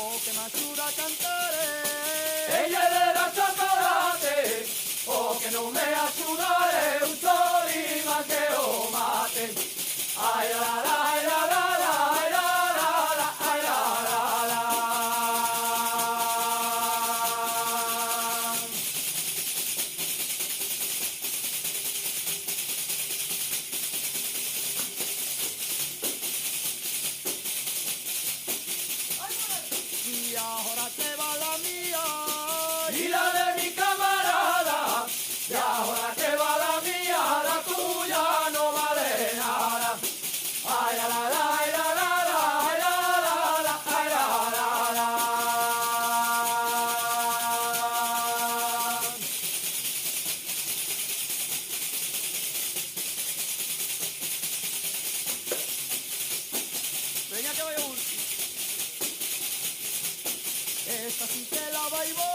Oh, que me ayuda a cantar. Ella è della cioccolate, oh che non mi aiutare, un solima che ho mate. Ai la la la la la la la ai la la la. Y ahora que va la mía. Y la de mi camarada, y ahora que va la mía, la tuya no vale nada. Ay la la la la la la ay la la la ay la la la. Venga que voy a un. Esta sí que la bailó.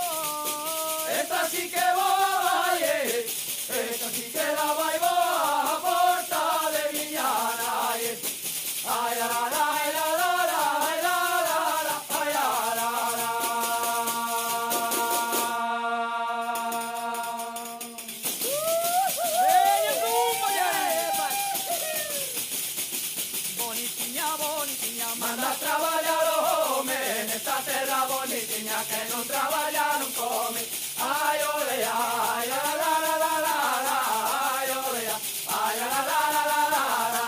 Esta sí que va, esta sí que la bailó a porta de Viñana. Ay la la la ay la la la ay la la la ay la la la. Venga tú, vaya. Bonitiña, bonitiña, Manda a traballar los homes nesta terra bonitiña que non traballa non come. Ai ole ai la la la la la la ai ole ai la la la la la la.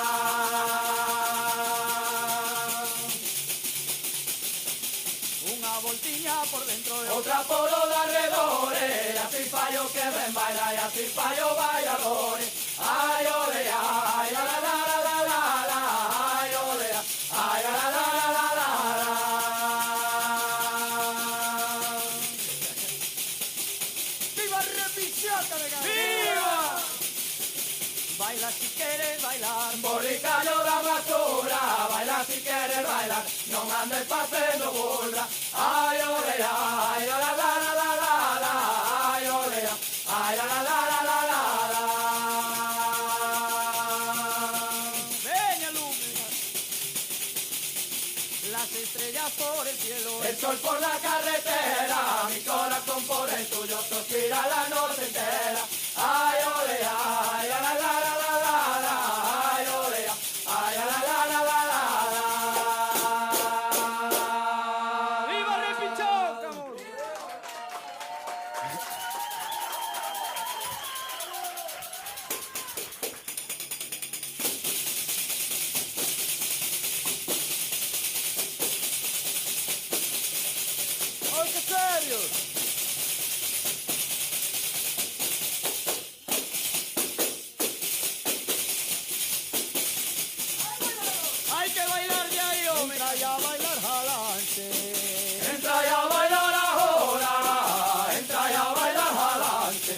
una voltiña por dentro de Outra por os alrededores, así fallo que ven baila y así fallo bailadores. Ai ole ai la la la la la la la ai ole ai la la la la la la la. ¡Viva Repichata de Galicia! ¡Viva! Baila si quieres bailar. Borricallo da basura, baila si quieres bailar, non andes facendo burla. Ai ole ai la la la la la la la ai ole ai la la la la la la la. Venga, Luna. Las estrellas por el cielo. El sol por la carretera, mi corazón por el tuyo, suspira la noche entera. Ay ole ay la la la la la la la ay ole ay la la la la la la la. ¡Viva Repichata! ¡Ay, qué serio! Hay que bailar de ahí, hombre. Entra ya a bailar jalante. Entra ya a bailar ahora, entra ya a bailar adelante.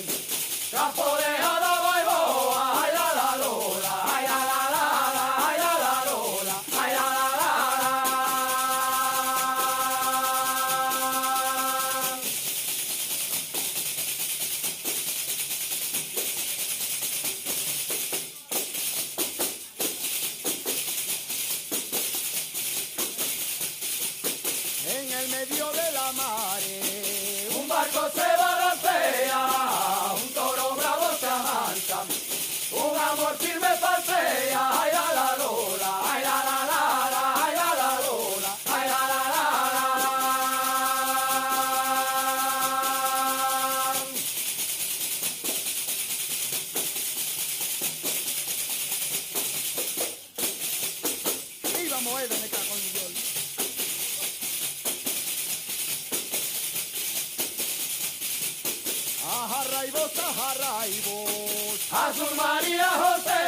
Caporejada bailoa, ay la la lola, ay la la la la, ay la la lola, ay la la la la. En el medio de la mare. Un barco se balancea, un toro bravo se amansa, un amor firme falsea, ay la la lola, ay la la la la, ay la la lola, ay la la la la la. Viva Moeda me cago en Dios. Ajarraibos, ajarraibos. Azul María José,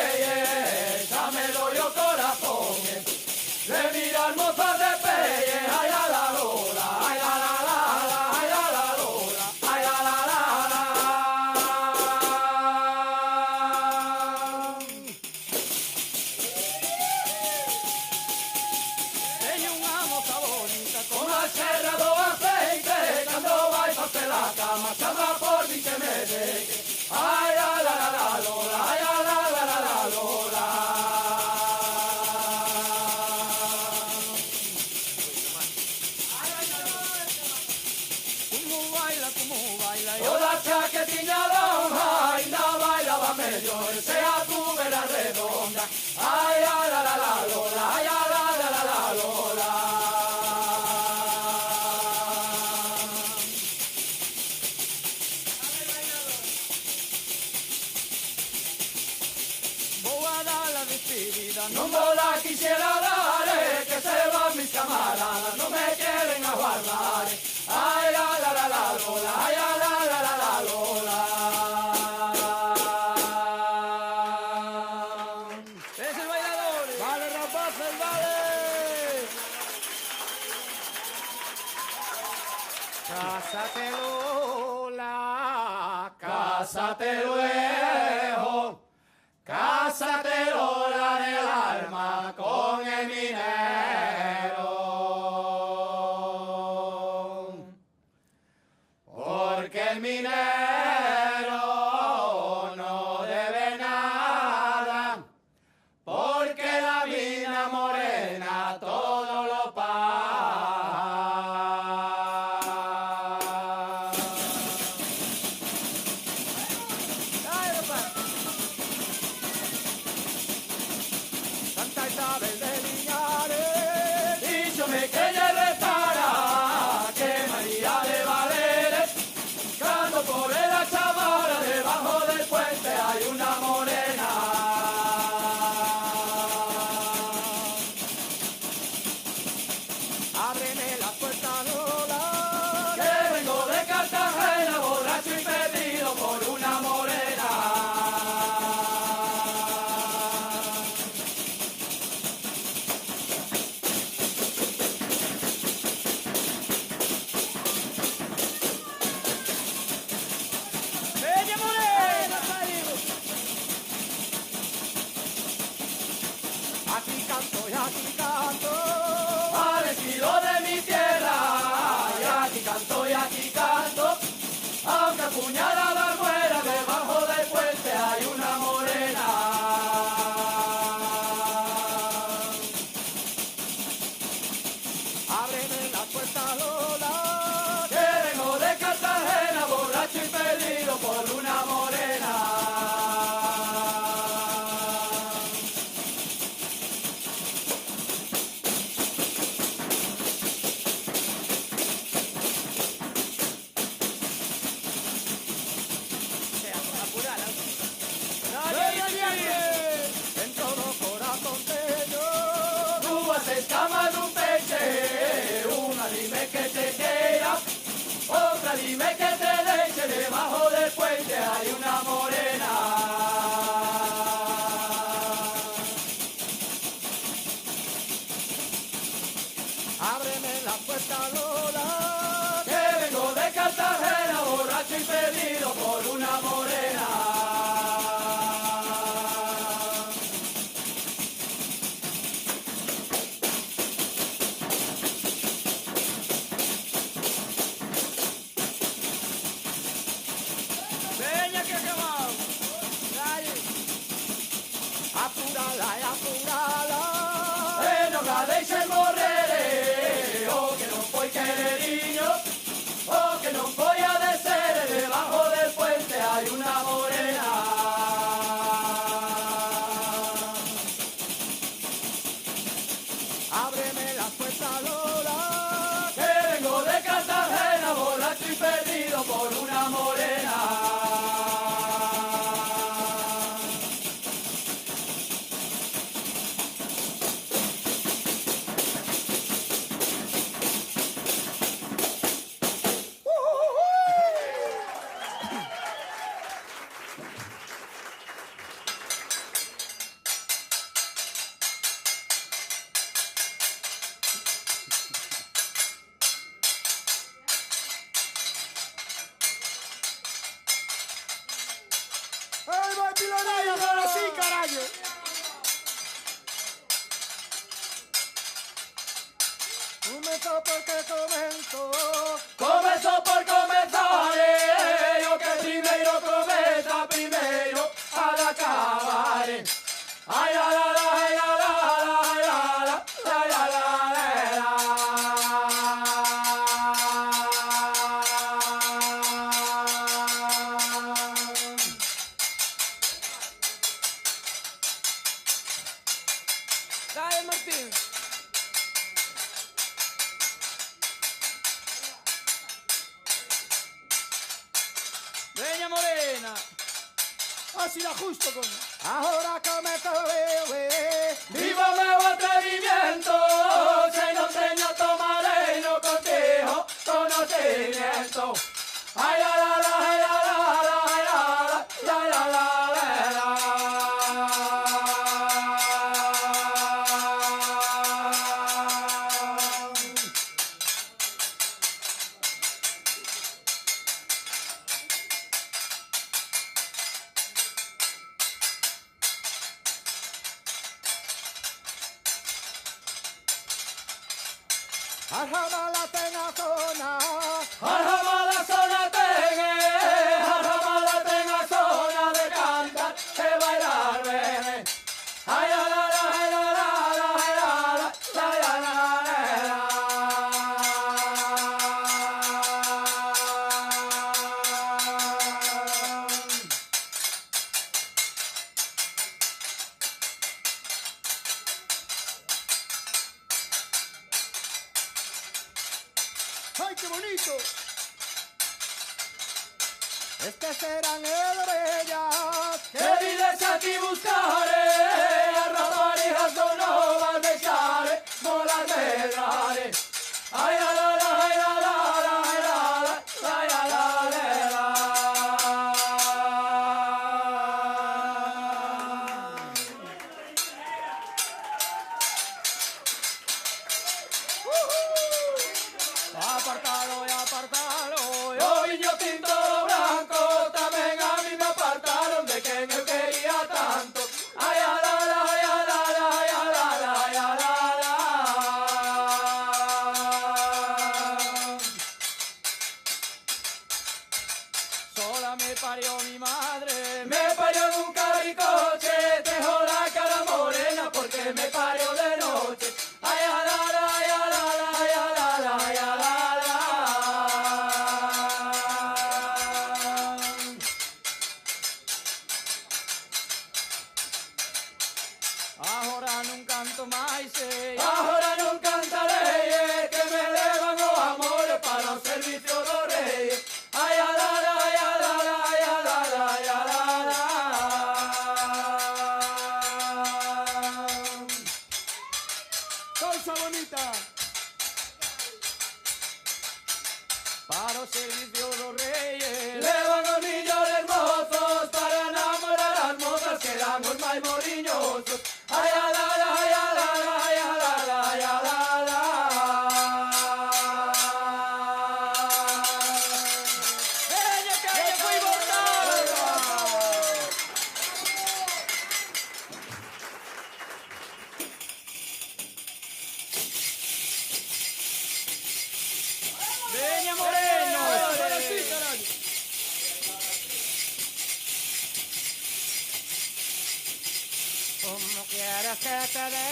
échamelo yo corazón, le mira hermosa de pelle, ay la la lola, ay la la la la, ay la la lola, ay la la la la. Ella una moza bonita Con la serra do aceite, cando vai facer la cama, chama por mi que me deje, ay la la la la lola, ay la la la la la lola. como baila. Yo la chaquetilla lonja y la bailaba mejor, sea tu vera redonda. Ay, ay, la, lola, ay, ay, la, lola. Voy a dar la despedida, No me la quisiera dar, que se van mis camaradas, no me quieren aguardar. Ay, ay, la, lola, ay, ay, la, lola. ¡Es el bailador! ¡Vale, rapaces, vale! Cásate, Lola, Cásate luego, cásate Lola del alma con el minero. Porque el minero no debe nada, porque la mina morena todo lo paga. ¡Ay, rapaz! Santa Isabel de Linares, Díchome que ella repara que María de Valeres, cuando por la chamara debajo del puente hay una morena. ábreme la puerta, Lola, Que vengo de Cartagena borracho y perdido por una morena. ¡Bella Morena! Aquí canto y aquí canto, Al estilo de mi tierra, y aquí canto, aunque apuñalada muera, debajo del puente hay una morena. ábreme la puerta, Lola, Que vengo de Cartagena, borracho y perdido por una morena. nadie viene en todo corazón bello. Tú haces cama de un peche, una dime que te quiera, otra dime que te deje, debajo del puente hay una morena. Ábreme la puerta, Lola, Que vengo de Cartagena, borracho y perdido por una morena. Peña que ha quemado. Dale. Apúrala y apúrala. No cadéis el morrere, o que non foi quereriño, o que non foi a de ser, debajo del puente hay una morena. Ábreme la puerta, Lola, Que vengo de Cartagena, borracho y perdido por una morena. ¡Ay, va Pilaraya, ahora sí, carajo! Un momento porque comento. Comenzó por comenzar, yo que primero cometa, primero al acabar. Ay, la, la, la, ay, la, la, la, la, la, la, la, la, la. morena. Así la justo con. Ahora come vivo meu atrevimiento, se no teño tomaré y no contigo conocimiento. Ay, la, la, la, ay, la, la, la, ay, la, la, la, la, la, Arjamala tenga zona, arjamala zona tenga zona de cantar, de bailar, bebé. Ay, la, la, la, ay, la, la, la, ay, la, la, la, la, ¡Ay, qué bonito! Este serán ellas que vides a ti buscaré, arrapar hijas con novas de chale, no las medraré. Ay, la, la, la, ay, la, la, la, ay, la, la, ay, la, la, la, apartalo y apartalo, yo viño tinto blanco, también a mí me apartaron de que me quería tanto. Ay, a la, la, ay, a la, la, ay, a la, la, ay, a la, la. Sola me parió mi madre, me parió en un caricoche, tejo la cara morena porque me parió de noche. Ay, a la, la, ay, a la, la, ay, a la, la, ay, a la, la. Ahora non canto máis, ahora non cantarei, que me levan o amor para o servicio do rei. Ai, a la, la, ai, a la, la, ai, a la, la, ai, a la, la. ¡Cosa bonita! Para o servicio do rei, levan os niños hermosos para enamorar as mozas que dan os máis moriñosos. Ai, a la, la, ai, a la, la, ai, a la, la, ai, a la, la. ¡Veña, que ella foi botado! ¡Veña, moreno! ¡Ahora sí, caralho! ¿Cómo quieres que te dé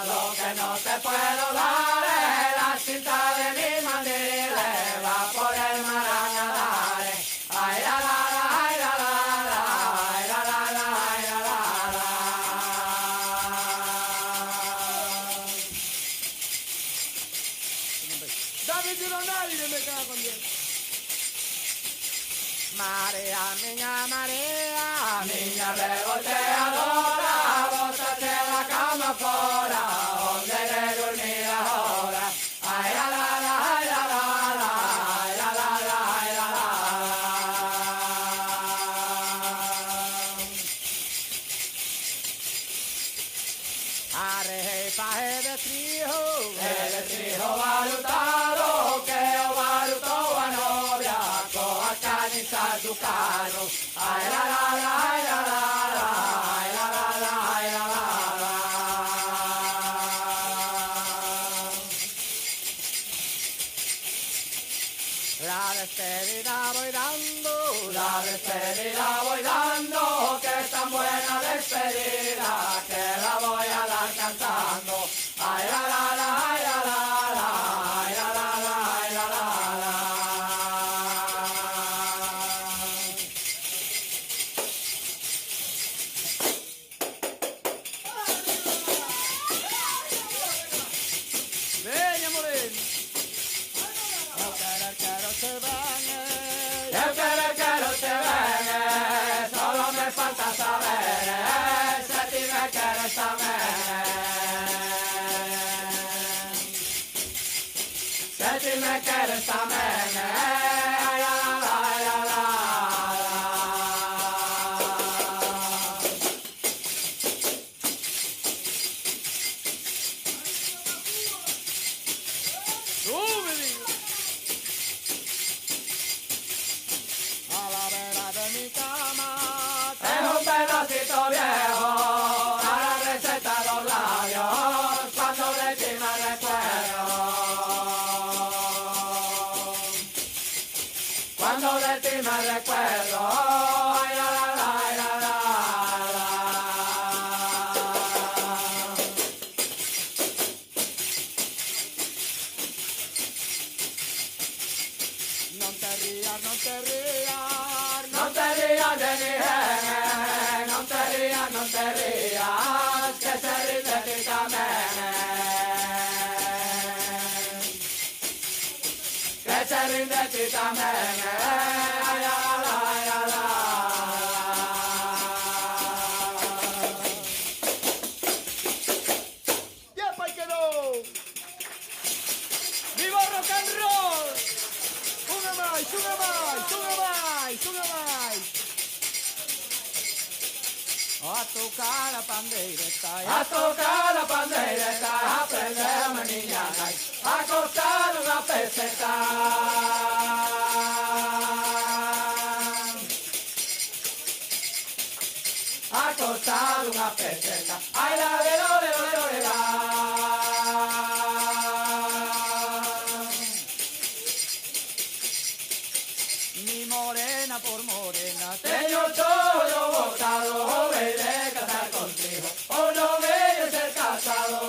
lo que no te puedo dar? Es la cinta de mi mandil, va por el Marañón. Ay, la, la, la, ay, la, la, la, ay, la, la, la, ay, la, la, la. ¡Dame de un aire, me cago en Dios! María, niña revolteadora, bótate la cama fora, donde de dormir ahora. Ay, la, la, la, ay, la, la, la, ay, la, la, la, ay, la, la, la. Arre, paje de trijo valutado, que o valuto a novia, coa cañiza do carro. Ay, la, la, la, ay, la, la, la, ay, la, la, la, ay, la, la, la. La despedida voy dando, que es tan buena despedida, que la voy a dar cantando. Ay, la, la, la, ay, la, la, la, ay, la, la, la, ay, la, la, la. ¡Veña, moreno! Yo quiero que no te vayas. quieres también. Que si me quieres también. Ay, la, la, la, la, A la vera de mi cama. es un pedacito viejo, para recetar los labios, cuando de ti me recuerdo. Cuando de ti me recuerdo, ay, la, la, la, la, la, la. No te rías, no te rías. No te rías de mi gene, no te rías, no te rías, que se ríe de ti también. Que se ríe de ti también. Ay, la, la, la, la. ¡Yepa y quedó! ¡Viva rock and roll! ¡Sube más, sube más, sube más, sube más! A tocar la pandereta, A tocar la pandereta, aprendeme niña, a cortar una peseta. A cortar una peseta. Ay, la de lo, de lo, de lo, de la. mi morena por morena. Tengo todo botado, voy de casar contigo, o no voy de ser casado.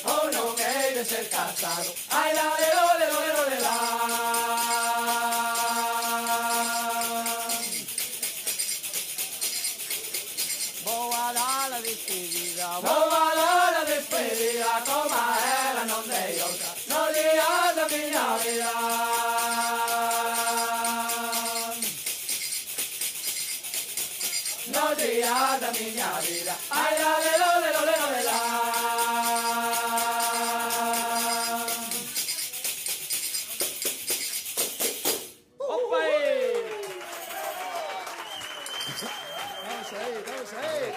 O no voy de ser casado. Ay, la de lo, de lo, de lo, de la. Voy a dar la despedida. Voy a dar la despedida, como era non de otra, no días de mi vida. No días de mi vida. Ay, la de lo, de lo, de lo, de la. ¡Opa! Vamos ahí, vamos ahí.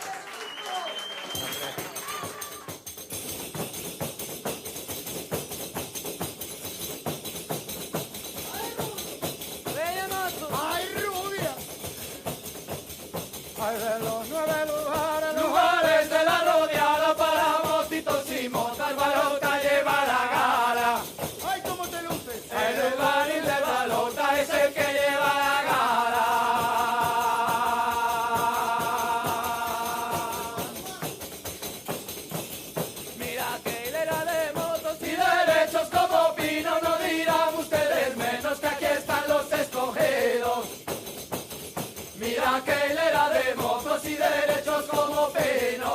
¡Ay, rubia! Ay, de los 9 lugares, lugares de la rodeada para mocitos y mozas, balota lleva la gala. ¡Ay, cómo te luces! El barril de balota es el que lleva la gala. Mira que hilera de motos y derechos como Pino, no dirán ustedes menos que aquí están los escogidos. Mira que hilera de motos y derechos como Pino.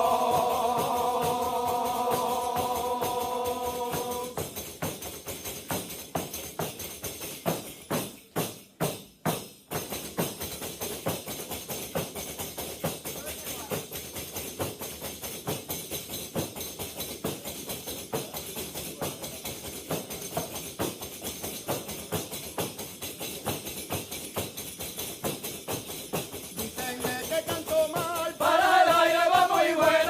Dícenme que canto mal. Para el aire va muy bueno.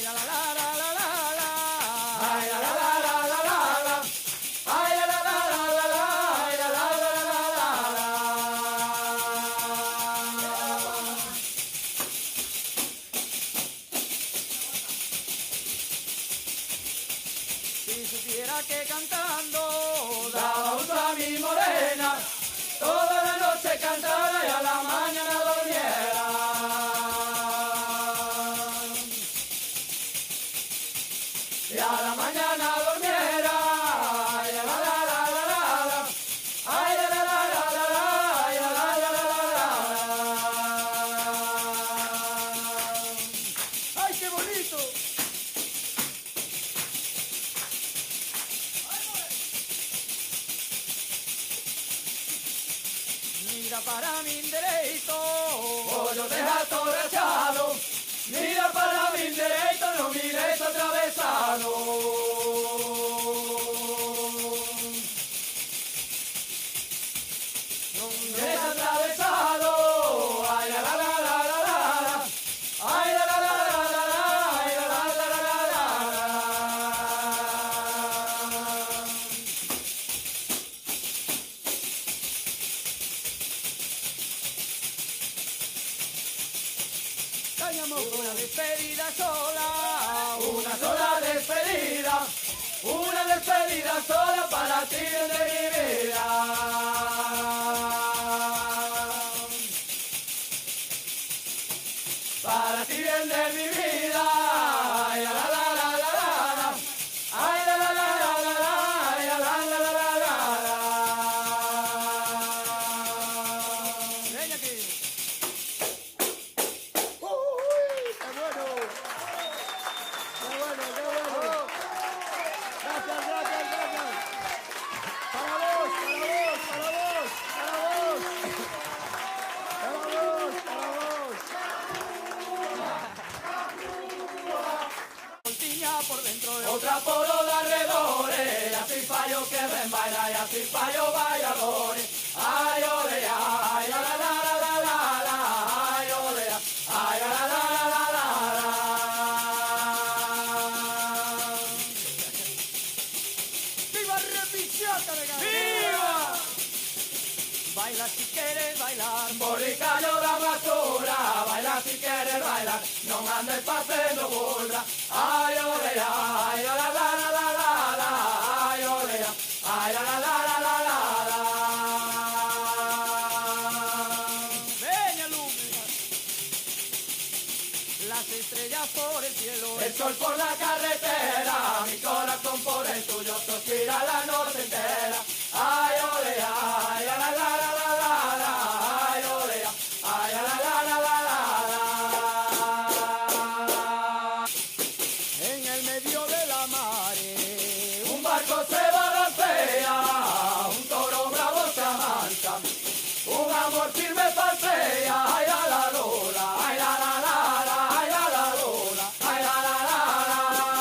Ay, la la la la la la la. Ay, la la la la la la la. Ay, la la la la la la. Ay, la la la la la la. Si supiera que cantando Daba gusto a mi morena, toda la noche cantara y a la mañana durmiera. Y a la mañana durmiera. Ay, la la la la la la. Ay, la la la la la la. Ay, la la la la la la. ¡Ay, qué bonito! Mira para mi derecho, Pollo de jato rechado, mira para mi derecho, no mires atravesado. No mires atravesado. Ay, la la la la la la la. Ay, la la la la la la. Ay, la la la la la la. cañamos una despedida sola. Una sola despedida sola para ti de mi vida. Para ti bien de mi vida. Ay, la la la la la la. Ay, la la la la la la. Ay, la la la la la la. Ven aquí. ¡Qué bueno! ¡Qué bueno, qué bueno! Gracias, gracias, gracias. Para vos, para vos, para vos, para vos. Para vos, para vos. Voltiña por dentro de Otra por los alrededores, así fallo que ven baila y así fallo bailadores. Ay, ole, ay, la la la la la la la, ay, ole, ay, la la la la la la la. ¡Viva Repichata de Galicia! ¡Viva! Baila si quieres bailar. Bolicayo da basura, baila si quieres bailar, no andes pasando burla. Ay, ole, ay, la la la la la la la, ay, ole, ay, la la la la la la la. Veña lumina. Las estrellas por el cielo. El sol por la carretera, mi corazón por el tuyo, suspira la noche entera. Ay, ole, ay, la la la la la la la, ay, ole, ay, la la la la la la la. En el medio de la mare. Un barco se balancea, un toro bravo se amansa, un amor firme falsea, ay, la la lola, ay, la la la la, ay, la la lola, ay, la la la la la.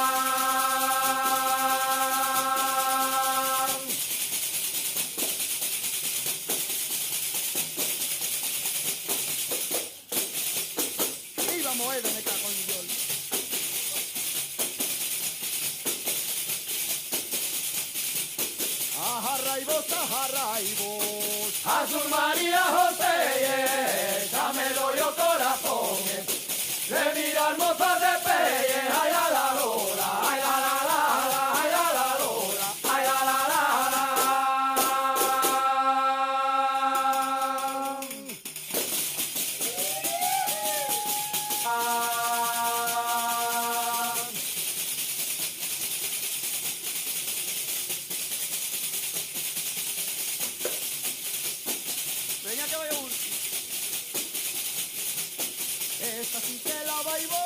Viva Moeda me cago en Dios. Ajarraibos, ajarraibos. Azul María José, dámelo yo corazón, de mirar mozas de pelle, ay, la la lola, ay, la la la la, ay, la la lola, ay, la la la la. Venga que vaya un. Esta sí que la bailó.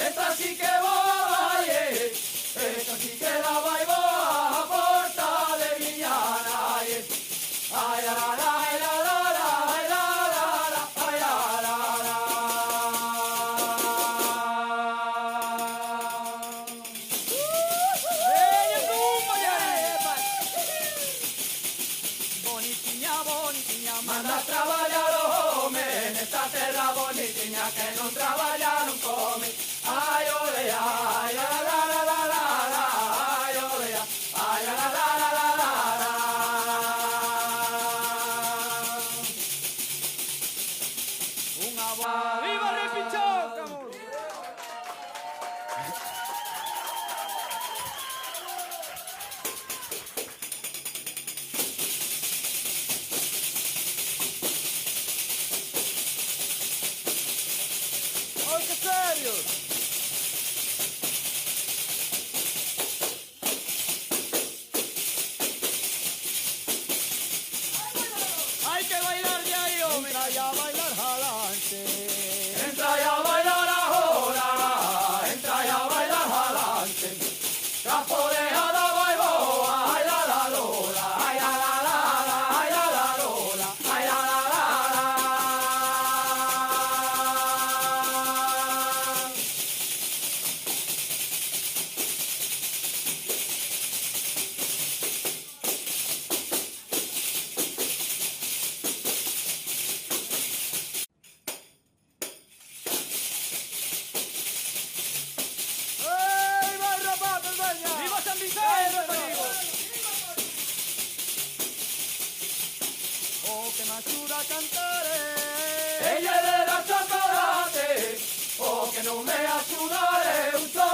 Esta sí que va, esta sí que la bailó a Porta de Viñana, ay, la la la, ay, la la la, ay, la la la, ay, la la la. Venga tú, Mayarepa. Bonitiña, bonitiña, Manda a traballar los homes, nesta terra bonitiña que non traballar non come. Ai, ole, m'ajuda a cantare. Ella è della cioccolate, oh che non me aiutare un solo.